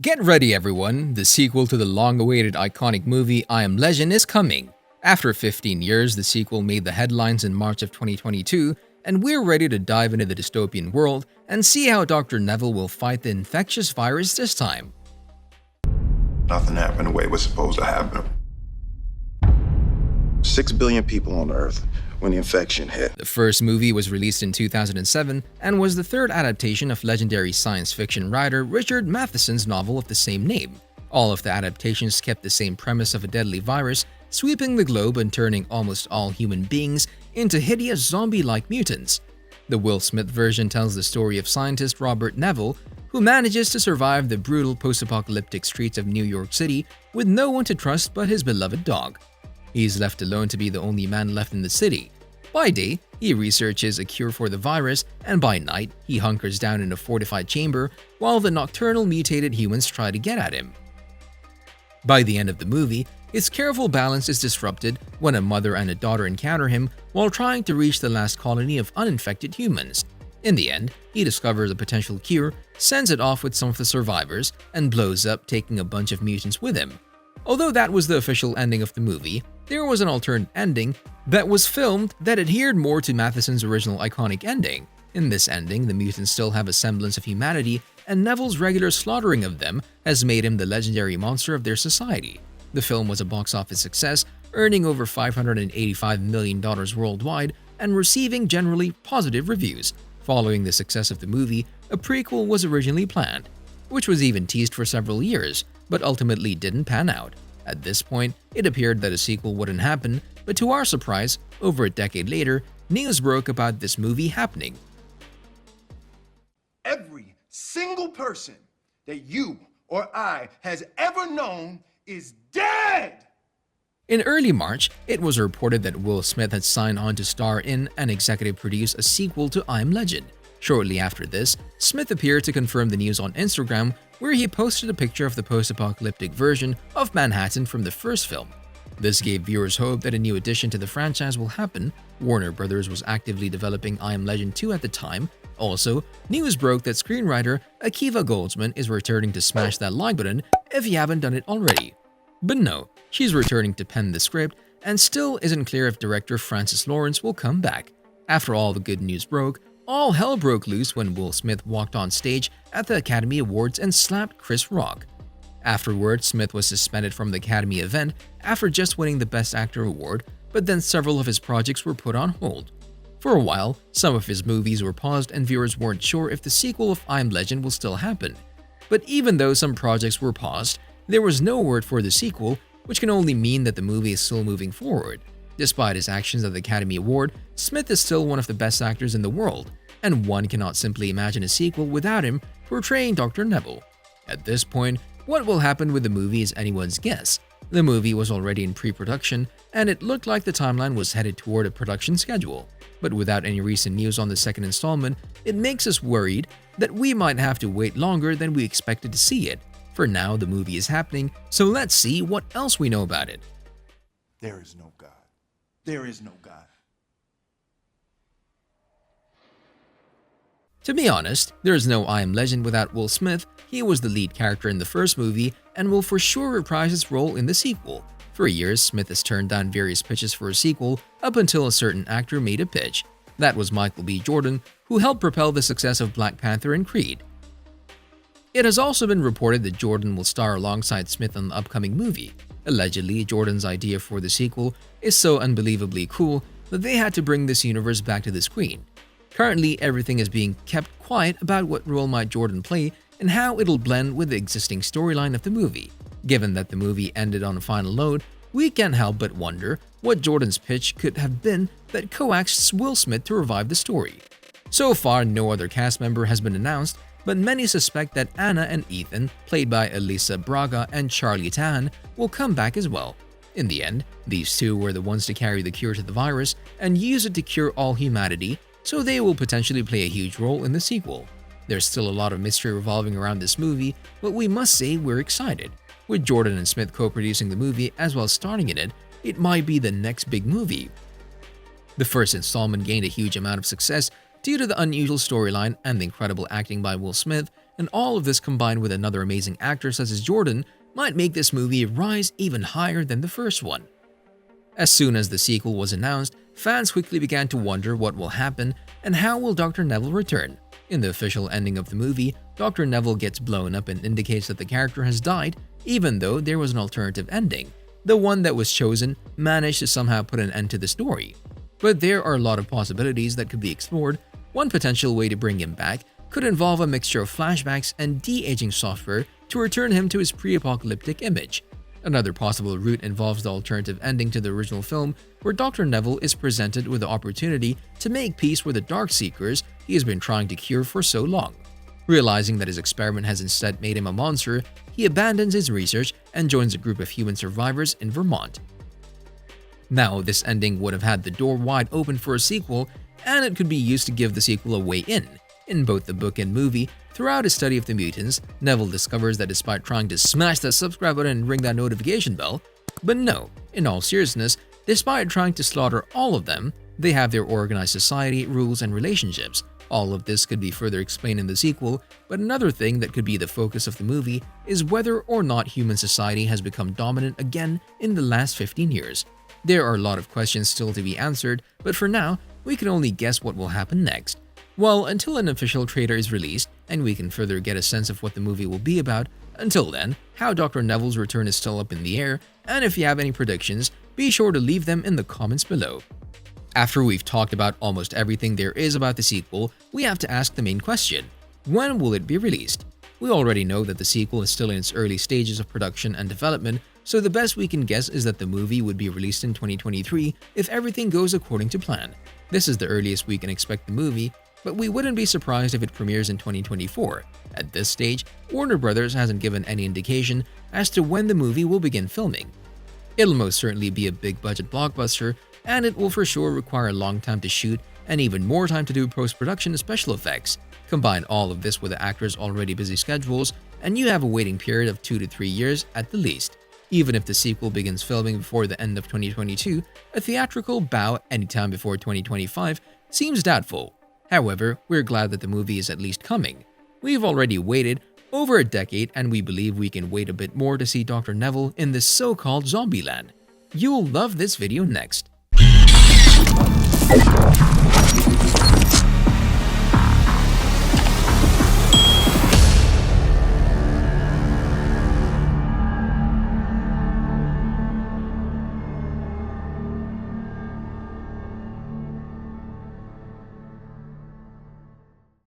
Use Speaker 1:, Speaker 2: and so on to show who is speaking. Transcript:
Speaker 1: Get ready everyone, the sequel to the long-awaited iconic movie I Am Legend is coming. After 15 years, the sequel made the headlines in March of 2022, and we're ready to dive into the dystopian world and see how Dr. Neville will fight the infectious virus this time.
Speaker 2: Nothing happened the way it was supposed to happen. 6 billion people on Earth when the infection hit.
Speaker 1: The first movie was released in 2007 and was the third adaptation of legendary science fiction writer Richard Matheson's novel of the same name. All of the adaptations kept the same premise of a deadly virus sweeping the globe and turning almost all human beings into hideous zombie-like mutants. The Will Smith version tells the story of scientist Robert Neville, who manages to survive the brutal post-apocalyptic streets of New York City with no one to trust but his beloved dog. He is left alone to be the only man left in the city. By day, he researches a cure for the virus, and by night, he hunkers down in a fortified chamber while the nocturnal mutated humans try to get at him. By the end of the movie, his careful balance is disrupted when a mother and a daughter encounter him while trying to reach the last colony of uninfected humans. In the end, he discovers a potential cure, sends it off with some of the survivors, and blows up, taking a bunch of mutants with him. Although that was the official ending of the movie, there was an alternate ending that was filmed that adhered more to Matheson's original iconic ending. In this ending, the mutants still have a semblance of humanity, and Neville's regular slaughtering of them has made him the legendary monster of their society. The film was a box office success, earning over $585 million worldwide and receiving generally positive reviews. Following the success of the movie, a prequel was originally planned, which was even teased for several years, but ultimately didn't pan out. At this point, it appeared that a sequel wouldn't happen, but to our surprise, over a decade later, news broke about this movie happening.
Speaker 3: Every single person that you or I has ever known is dead!
Speaker 1: In early March, it was reported that Will Smith had signed on to star in and executive produce a sequel to I Am Legend. Shortly after this, Smith appeared to confirm the news on Instagram, where he posted a picture of the post-apocalyptic version of Manhattan from the first film. This gave viewers hope that a new addition to the franchise will happen. Warner Brothers was actively developing I Am Legend 2 at the time. Also, news broke that screenwriter Akiva Goldsman is returning to smash that like button if you haven't done it already. But no, she's returning to pen the script, and still isn't clear if director Francis Lawrence will come back. After all the good news broke, all hell broke loose when Will Smith walked on stage at the Academy Awards and slapped Chris Rock. Afterwards, Smith was suspended from the Academy event after just winning the Best Actor award, but then several of his projects were put on hold. For a while, some of his movies were paused and viewers weren't sure if the sequel of I Am Legend will still happen. But even though some projects were paused, there was no word for the sequel, which can only mean that the movie is still moving forward. Despite his actions at the Academy Award, Smith is still one of the best actors in the world, and one cannot simply imagine a sequel without him portraying Dr. Neville. At this point, what will happen with the movie is anyone's guess. The movie was already in pre-production, and it looked like the timeline was headed toward a production schedule. But without any recent news on the second installment, it makes us worried that we might have to wait longer than we expected to see it. For now, the movie is happening, so let's see what else we know about it.
Speaker 3: There is no God. There is no God.
Speaker 1: To be honest, there is no I Am Legend without Will Smith. He was the lead character in the first movie and will for sure reprise his role in the sequel. For years, Smith has turned down various pitches for a sequel up until a certain actor made a pitch. That was Michael B. Jordan, who helped propel the success of Black Panther and Creed. It has also been reported that Jordan will star alongside Smith on the upcoming movie. Allegedly, Jordan's idea for the sequel is so unbelievably cool that they had to bring this universe back to the screen. Currently, everything is being kept quiet about what role might Jordan play and how it'll blend with the existing storyline of the movie. Given that the movie ended on a final note, we can't help but wonder what Jordan's pitch could have been that coaxed Will Smith to revive the story. So far, no other cast member has been announced, but many suspect that Anna and Ethan, played by Elisa Braga and Charlie Tan, will come back as well. In the end, these two were the ones to carry the cure to the virus and use it to cure all humanity, so they will potentially play a huge role in the sequel. There's still a lot of mystery revolving around this movie, but we must say we're excited. With Jordan and Smith co-producing the movie as well as starring in it, it might be the next big movie. The first installment gained a huge amount of success due to the unusual storyline and the incredible acting by Will Smith, and all of this combined with another amazing actor such as Jordan might make this movie rise even higher than the first one. As soon as the sequel was announced, fans quickly began to wonder what will happen and how will Dr. Neville return. In the official ending of the movie, Dr. Neville gets blown up and indicates that the character has died, even though there was an alternative ending. The one that was chosen managed to somehow put an end to the story. But there are a lot of possibilities that could be explored. One potential way to bring him back could involve a mixture of flashbacks and de-aging software to return him to his pre-apocalyptic image. Another possible route involves the alternative ending to the original film, where Dr. Neville is presented with the opportunity to make peace with the Darkseekers he has been trying to cure for so long. Realizing that his experiment has instead made him a monster, he abandons his research and joins a group of human survivors in Vermont. Now, this ending would have had the door wide open for a sequel, and it could be used to give the sequel a way in. In both the book and movie, throughout his study of the mutants, Neville discovers that despite trying to smash that subscribe button and ring that notification bell, but no, in all seriousness, despite trying to slaughter all of them, they have their organized society, rules, and relationships. All of this could be further explained in the sequel, but another thing that could be the focus of the movie is whether or not human society has become dominant again in the last 15 years. There are a lot of questions still to be answered, but for now, we can only guess what will happen next. Well, until an official trailer is released and we can further get a sense of what the movie will be about, until then, how Dr. Neville's return is still up in the air, and if you have any predictions, be sure to leave them in the comments below. After we've talked about almost everything there is about the sequel, we have to ask the main question: when will it be released? We already know that the sequel is still in its early stages of production and development, so the best we can guess is that the movie would be released in 2023 if everything goes according to plan. This is the earliest we can expect the movie, but we wouldn't be surprised if it premieres in 2024. At this stage, Warner Brothers hasn't given any indication as to when the movie will begin filming. It'll most certainly be a big budget blockbuster, and it will for sure require a long time to shoot and even more time to do post-production and special effects. Combine all of this with the actors' already busy schedules, and you have a waiting period of 2 to 3 years at the least. Even if the sequel begins filming before the end of 2022, a theatrical bow anytime before 2025 seems doubtful. However, we're glad that the movie is at least coming. We've already waited over a decade, and we believe we can wait a bit more to see Dr. Neville in this so-called zombie land. You'll love this video next.